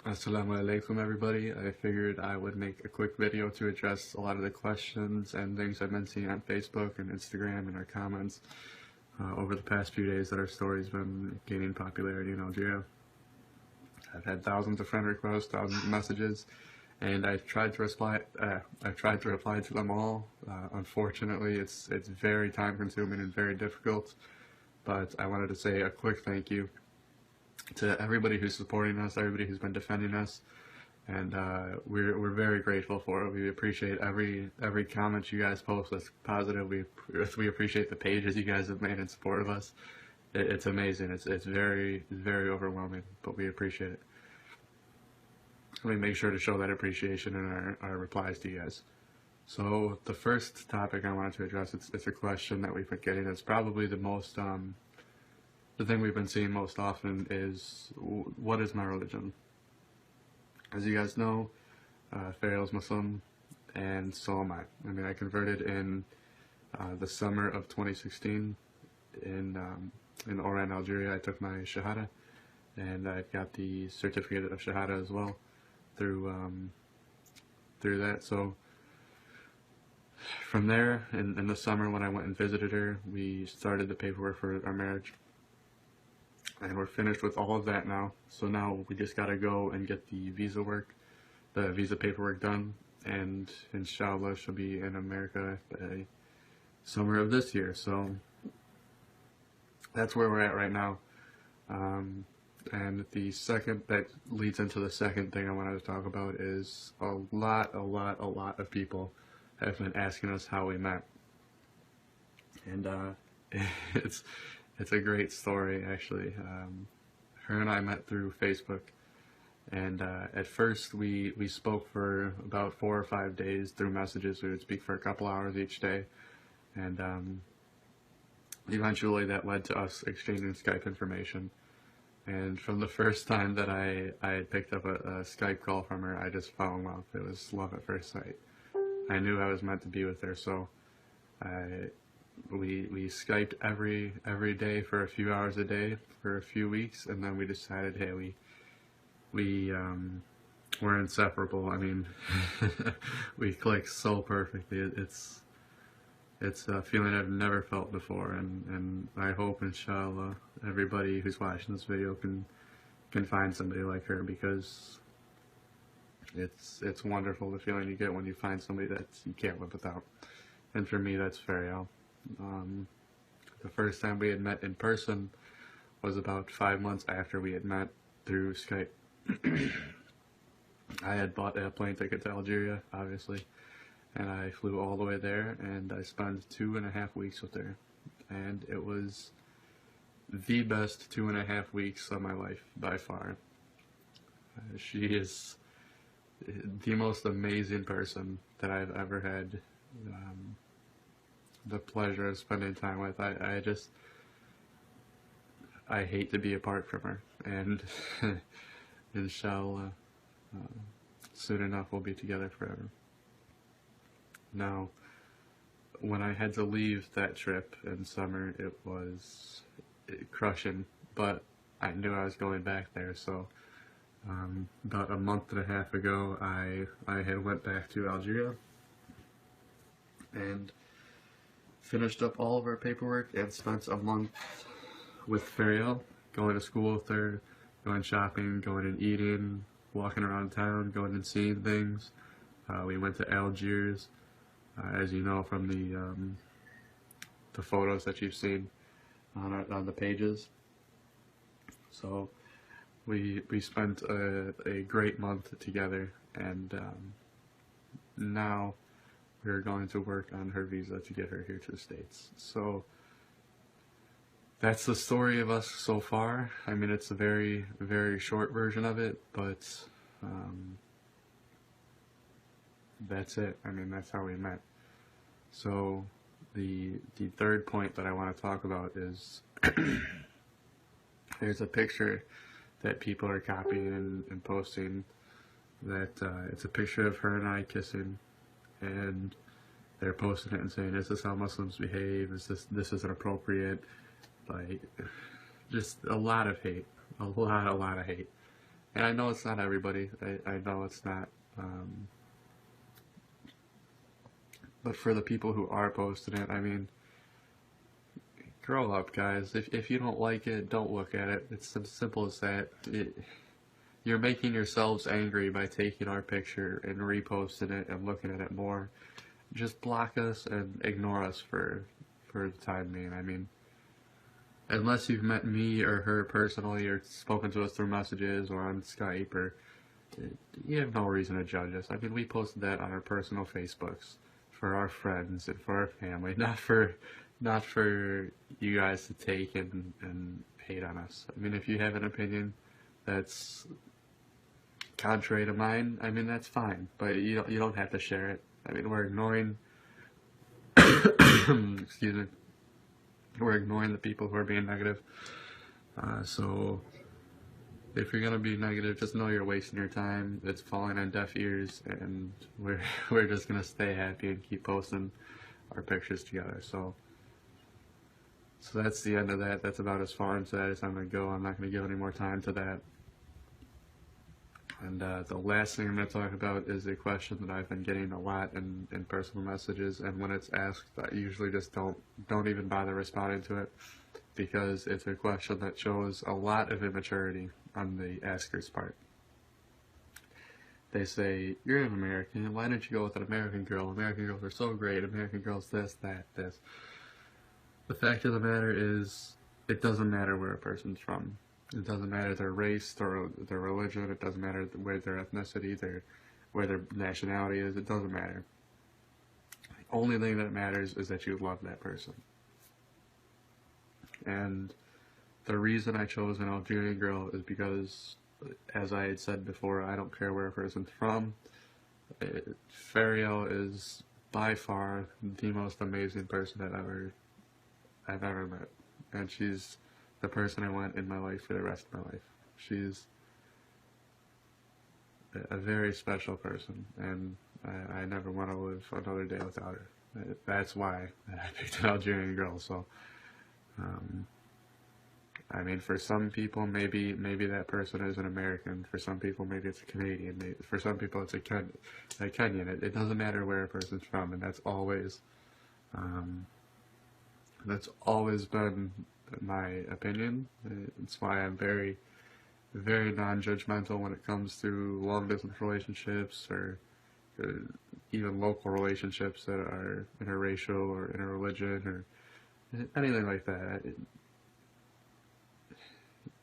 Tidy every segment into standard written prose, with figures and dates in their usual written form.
Assalamu alaikum everybody. I figured I would make a quick video to address a lot of the questions and things I've been seeing on Facebook and Instagram and our comments over the past few days that our story's been gaining popularity in Algeria. I've had thousands of friend requests, thousands of messages, and I've tried to reply to them all. Unfortunately, it's very time consuming and very difficult, but I wanted to say a quick thank you to everybody who's supporting us, everybody who's been defending us, and we're very grateful for it. We appreciate every comment you guys post that's positive. We appreciate the pages you guys have made in support of us. It's amazing. It's very overwhelming, but we appreciate it. We make sure to show that appreciation in our replies to you guys. So the first topic I wanted to address, it's a question that we've been getting. It's probably the most the thing we've been seeing most often is, what is my religion? As you guys know, Farrell's Muslim, and so am I. I mean, I converted in the summer of 2016 in Oran, Algeria. I took my Shahada, and I've got the certificate of Shahada as well through that. So from there, in the summer when I went and visited her, we started the paperwork for our marriage. And we're finished with all of that now. So now we just gotta go and get the visa paperwork done, and inshallah she'll be in America by summer of this year. So that's where we're at right now. And that leads into the second thing I wanted to talk about is a lot of people have been asking us how we met. And it's a great story, actually. Her and I met through Facebook, and at first we spoke for about 4 or 5 days through messages. We would speak for a couple hours each day, and eventually that led to us exchanging Skype information. And from the first time that I had picked up a Skype call from her, I just fell in love. It was love at first sight. I knew I was meant to be with her, so we Skyped every day for a few hours a day for a few weeks, and then we decided, hey, we're inseparable. I mean, we click so perfectly. It's a feeling I've never felt before, and I hope, inshallah, everybody who's watching this video can find somebody like her, because it's wonderful, the feeling you get when you find somebody that you can't live without. And for me, that's Farrell. The first time we had met in person was about 5 months after we had met through Skype. I had bought a plane ticket to Algeria, obviously, and I flew all the way there, and I spent 2.5 weeks with her, and it was the best 2.5 weeks of my life by far. She is the most amazing person that I've ever had the pleasure of spending time with. I hate to be apart from her, and inshallah soon enough we'll be together forever. Now, when I had to leave that trip in summer, it was crushing, but I knew I was going back there. So about a month and a half ago, I had went back to Algeria and finished up all of our paperwork and spent a month with Farrell, going to school with her, going shopping, going and eating, walking around town, going and seeing things. We went to Algiers, as you know from the photos that you've seen on the pages. So we spent a great month together, and now we're going to work on her visa to get her here to the States. So that's the story of us so far. I mean, it's a very short version of it, but that's it. I mean, that's how we met. So the third point that I want to talk about is there's a picture that people are copying and posting, that it's a picture of her and I kissing, and they're posting it and saying, is this how Muslims behave? This isn't appropriate? Like, just a lot of hate, a lot of hate. And I know it's not everybody. I know it's not. But for the people who are posting it, I mean, grow up, guys. If you don't like it, don't look at it. It's as simple as that. You're making yourselves angry by taking our picture and reposting it and looking at it more. Just block us and ignore us for the time being. I mean, unless you've met me or her personally or spoken to us through messages or on Skype, or you have no reason to judge us. I mean, we posted that on our personal Facebooks for our friends and for our family, not for you guys to take and hate on us. I mean, if you have an opinion that's contrary to mine, I mean, that's fine, but you don't have to share it. I mean, we're ignoring excuse me, we're ignoring the people who are being negative. So if you're gonna be negative, just know you're wasting your time. It's falling on deaf ears, and we're just gonna stay happy and keep posting our pictures together. So that's the end of that. That's about as far into that as I'm gonna go. I'm not gonna give any more time to that. And the last thing I'm going to talk about is a question that I've been getting a lot in personal messages, and when it's asked, I usually just don't even bother responding to it, because it's a question that shows a lot of immaturity on the asker's part. They say, you're an American, why didn't you go with an American girl? American girls are so great, American girls this, that, this. The fact of the matter is, it doesn't matter where a person's from. It doesn't matter their race, their religion, it doesn't matter where their ethnicity, where their nationality is, it doesn't matter. The only thing that matters is that you love that person. And the reason I chose an Algerian girl is because, as I had said before, I don't care where a person's from. Fariel is by far the most amazing person I've ever met. And she's the person I want in my life for the rest of my life. She's a very special person, and I never want to live another day without her. That's why I picked an Algerian girl. So, I mean, for some people, maybe that person is an American. For some people, maybe it's a Canadian. Maybe, for some people, it's a Kenyan. It doesn't matter where a person's from, and that's always been my opinion. It's why I'm very, very non-judgmental when it comes to long-distance relationships or even local relationships that are interracial or interreligion or anything like that.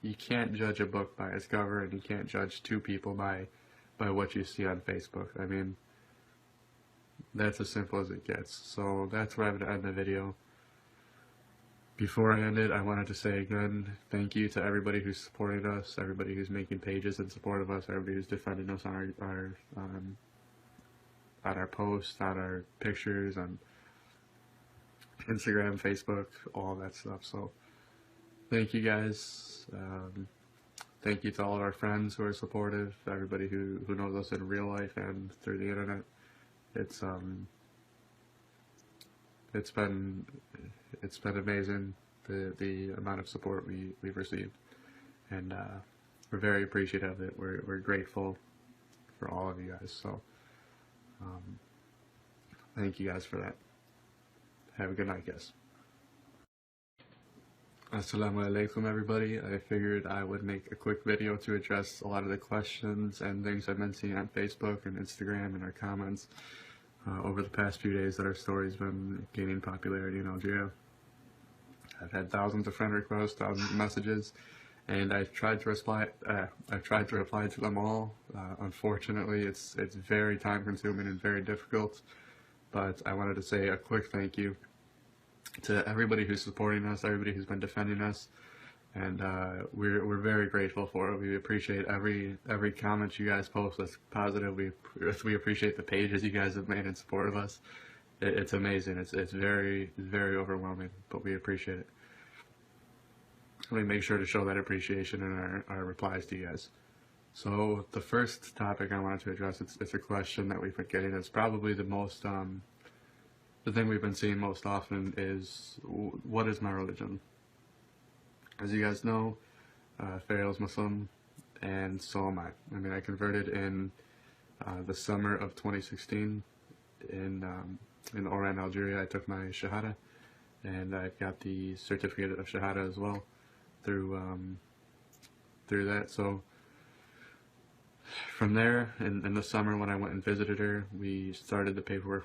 You can't judge a book by its cover, and you can't judge two people by what you see on Facebook. I mean, that's as simple as it gets. So that's where I'm going to end the video. Before I end it, I wanted to say again, thank you to everybody who's supported us, everybody who's making pages in support of us, everybody who's defending us on our posts, on our pictures, on Instagram, Facebook, all that stuff. So thank you guys. Thank you to all of our friends who are supportive, everybody who knows us in real life and through the internet. It's been amazing, the amount of support we've received, and we're very appreciative of it. We're grateful for all of you guys. So thank you guys for that. Have a good night, guys. Assalamu alaikum, everybody. I figured I would make a quick video to address a lot of the questions and things I've been seeing on Facebook and Instagram and our comments over the past few days that our story's been gaining popularity in Algeria. I've had thousands of friend requests, thousands of messages, and I've tried to reply to them all. Unfortunately, it's very time-consuming and very difficult. But I wanted to say a quick thank you to everybody who's supporting us, everybody who's been defending us, and we're very grateful for it. We appreciate every comment you guys post that's positive. We appreciate the pages you guys have made in support of us. It's amazing. It's very, very overwhelming, but we appreciate it. We make sure to show that appreciation in our replies to you guys. So the first topic I wanted to address, it's a question that we've been getting. It's probably the most, the thing we've been seeing most often is, what is my religion? As you guys know, Fariel's Muslim, and so am I. I mean, I converted in the summer of 2016 in Oran, Algeria. I took my Shahada, and I got the certificate of Shahada as well through that. So from there, in the summer when I went and visited her, we started the paperwork